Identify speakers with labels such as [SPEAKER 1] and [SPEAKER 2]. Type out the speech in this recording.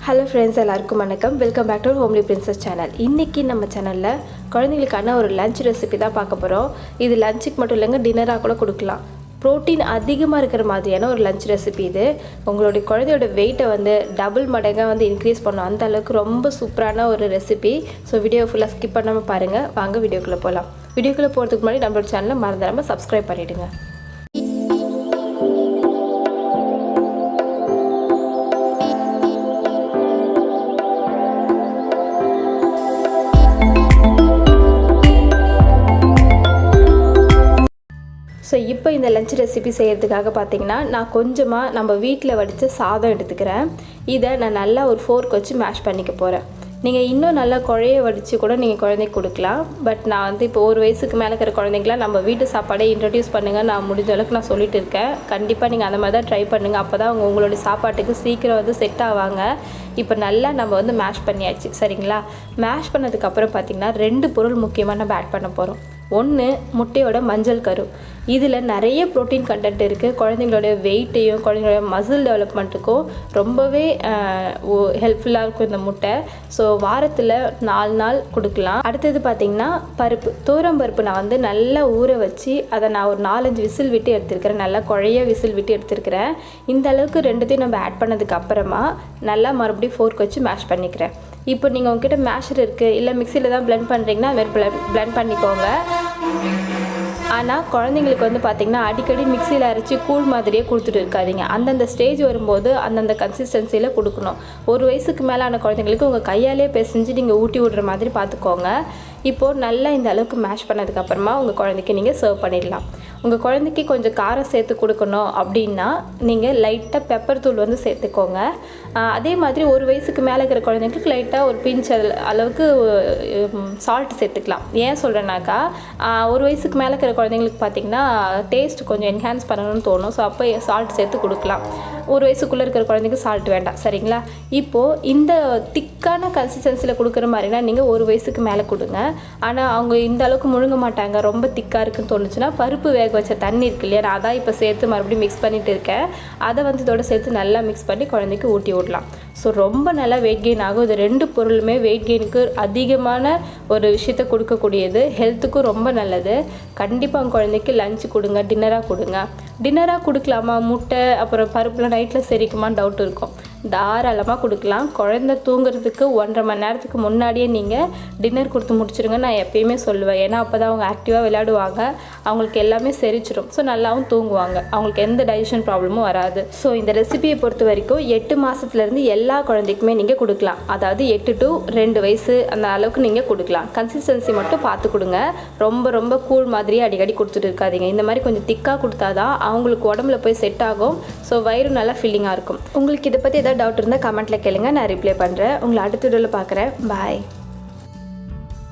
[SPEAKER 1] Hello friends, எல்லாருக்கும் வணக்கம். Welcome back to homely princess channel. இன்றைக்கி நம்ம சேனலில் குழந்தைங்களுக்கான ஒரு லஞ்ச் ரெசிபி தான் பார்க்க போகிறோம். இது லஞ்சுக்கு மட்டும் இல்லைங்க, டின்னராக கூட கொடுக்கலாம். ப்ரோட்டீன் அதிகமாக இருக்கிற மாதிரியான ஒரு லஞ்ச் ரெசிபி இது. உங்களுடைய குழந்தையோட வெயிட்டை டபுள் மடங்காக இன்க்ரீஸ் பண்ணும். அந்த அளவுக்கு ரொம்ப சூப்பரான ஒரு ரெசிபி. ஸோ வீடியோ ஃபுல்லாக ஸ்கிப் பண்ணாமல் பாருங்கள். வாங்க வீடியோக்குள்ளே போகலாம். வீடியோக்குள்ளே போகிறதுக்கு முன்னாடி நம்மளோட சேனலை மறந்துடாமல் சப்ஸ்கிரைப் பண்ணிவிடுங்க. ஸோ இப்போ இந்த லஞ்ச் ரெசிபி செய்கிறதுக்காக பார்த்திங்கன்னா, நான் கொஞ்சமாக நம்ம வீட்டில் வடித்த சாதம் எடுத்துக்கிறேன். இதை நான் நல்லா ஒரு ஃபோர்க் வச்சு மேஷ் பண்ணிக்க போகிறேன். நீங்கள் இன்னும் நல்லா குழைய வடித்து கூட நீங்கள் குழந்தைக்கு கொடுக்கலாம். பட் நான் இப்போ 1 வயசுக்கு மேலே இருக்கிற குழந்தைங்களாம் நம்ம வீட்டு சாப்பாடை இன்ட்ரடியூஸ் பண்ணுங்கள், நான் முடிஞ்ச அளவுக்கு நான் சொல்லிட்டு இருக்கேன். கண்டிப்பாக நீங்கள் அந்த மாதிரி தான் ட்ரை பண்ணுங்கள். அப்போ தான் உங்களுடைய சாப்பாட்டுக்கு சீக்கிரம் செட் ஆவாங்க. இப்போ நல்லா நம்ம மேஷ் பண்ணியாச்சு, சரிங்களா? மேஷ் பண்ணதுக்கப்புறம் பார்த்திங்கன்னா 2 பொருள் முக்கியமாக நம்ம ஆட் பண்ண போகிறோம். ஒன்று, முட்டையோட மஞ்சள் கரு. இதில் நிறைய ப்ரோட்டீன் கண்டென்ட் இருக்குது. குழந்தைங்களோட வெயிட்டையும் குழந்தைங்களோட மசில் டெவலப்மெண்ட்டுக்கும் ரொம்பவே ஹெல்ப்ஃபுல்லாக இருக்கும் இந்த முட்டை. ஸோ வாரத்தில் 4 நாள் கொடுக்கலாம். அடுத்தது பார்த்திங்கன்னா பருப்பு, துவரம் பருப்பு. நான் நல்லா ஊற வச்சு அதை நான் ஒரு 4-5 விசில் விட்டு எடுத்துருக்கிறேன். நல்லா குழைய விசில் விட்டு எடுத்துருக்கிறேன். இந்த அளவுக்கு 2த்தையும் நம்ம ஆட் பண்ணதுக்கு அப்புறமா நல்லா மறுபடியும் ஃபோர்க் வச்சு மேஷ் பண்ணிக்கிறேன். இப்போ நீங்கள் உங்ககிட்ட மேஷர் இருக்குது, இல்லை மிக்சியில் தான் பிளெண்ட் பண்ணுறீங்கன்னா அதுமாதிரி பிளெண்ட் பண்ணிக்கோங்க. ஆனால் குழந்தைங்களுக்கு பார்த்திங்கன்னா அடிக்கடி மிக்சியில் அரைச்சி கூழ் மாதிரியே கொடுத்துட்டு இருக்காதிங்க. அந்தந்த ஸ்டேஜ் வரும்போது அந்தந்த கன்சிஸ்டன்சியில் கொடுக்கணும். 1 வயசுக்கு மேலான குழந்தைங்களுக்கு உங்கள் கையாலே பிசைஞ்சு நீங்கள் ஊட்டி விடுற மாதிரி பார்த்துக்கோங்க. இப்போது நல்லா இந்த அளவுக்கு மேஷ் பண்ணதுக்கப்புறமா உங்கள் குழந்தைக்கு நீங்கள் சர்வ் பண்ணிடலாம். உங்கள் குழந்தைக்கு கொஞ்சம் காரம் சேர்த்து கொடுக்கணும் அப்படின்னா நீங்கள் லைட்டாக பெப்பர் தூள் சேர்த்துக்கோங்க. அதே மாதிரி 1 வயசுக்கு மேலே இருக்கிற குழந்தைங்களுக்கு லைட்டாக ஒரு பிஞ்ச் அளவுக்கு சால்ட் சேர்த்துக்கலாம். ஏன் சொல்கிறேன்னாக்கா, 1 வயசுக்கு மேலே இருக்கிற குழந்தைங்களுக்கு பார்த்திங்கன்னா டேஸ்ட் கொஞ்சம் என்ஹான்ஸ் பண்ணணும்னு தோணும். ஸோ அப்போ சால்ட் சேர்த்து கொடுக்கலாம். 1 வயசுக்குள்ளே இருக்கிற குழந்தைக்கு சால்ட் வேண்டாம், சரிங்களா? இப்போது இந்த திக்கான கன்சிஸ்டன்சியில் கொடுக்குற மாதிரினா நீங்கள் 1 வயசுக்கு மேலே கொடுங்க. ஆனால் அவங்க இந்த அளவுக்கு முழுங்க மாட்டாங்க, ரொம்ப திக்காக இருக்குன்னு தோணுச்சுன்னா பருப்பு வேக வச்ச தண்ணி இருக்கு இல்லையா, நான் அதான் இப்போ சேர்த்து மறுபடியும் மிக்ஸ் பண்ணிகிட்டு இருக்கேன். அதை இதோட சேர்த்து நல்லா மிக்ஸ் பண்ணி குழந்தைக்கு ஊட்டி விடலாம். ஸோ ரொம்ப நல்லா வெயிட் கெயின் ஆகும். இது 2 பொருளுமே வெயிட் கெயினுக்கு அதிகமான ஒரு விஷயத்தை கொடுக்கக்கூடியது. ஹெல்த்துக்கும் ரொம்ப நல்லது. கண்டிப்பாக உங்கள் குழந்தைக்கு லஞ்சு கொடுங்க, டின்னராக கொடுங்க. டின்னராக கொடுக்கலாமா? முட்டை அப்புறம் பருப்புலாம் நைட்டில் செரிக்குமான்னு டவுட் இருக்கும். தாராளமாக கொடுக்கலாம். குழந்தை தூங்குறதுக்கு 1.5 மணி நேரத்துக்கு முன்னாடியே நீங்கள் டின்னர் கொடுத்து முடிச்சிருங்க. நான் எப்பயுமே சொல்லுவேன். ஏன்னா அப்போ தான் அவங்க ஆக்டிவாக விளையாடுவாங்க, அவங்களுக்கு எல்லாமே செரிச்சிடும். ஸோ நல்லாவும் தூங்குவாங்க, அவங்களுக்கு எந்த டைஜஷன் ப்ராப்ளமும் வராது. ஸோ இந்த ரெசிபியை பொறுத்த வரைக்கும் 8 மாதத்துலேருந்து எல்லா குழந்தைக்குமே நீங்கள் கொடுக்கலாம். அதாவது 8 to 2 வயசு அந்த அளவுக்கு நீங்கள் கொடுக்கலாம். கன்சிஸ்டன்சி மட்டும் பார்த்து கொடுங்க. ரொம்ப கூழ் மாதிரியே அடிக்கடி கொடுத்துட்டு இருக்காதீங்க. இந்த மாதிரி கொஞ்சம் திக்காக கொடுத்தா தான் அவங்களுக்கு உடம்புல போய் செட் ஆகும். ஸோ வயிறு நல்லா ஃபில்லிங்காக இருக்கும். உங்களுக்கு இதை பற்றி ஏதாவது டவுட் இருந்தால் கமெண்ட்டில் கேளுங்க, நான் ரிப்ளை பண்ணுறேன். உங்களை அடுத்த வீடியோவில் பார்க்குறேன். பாய்.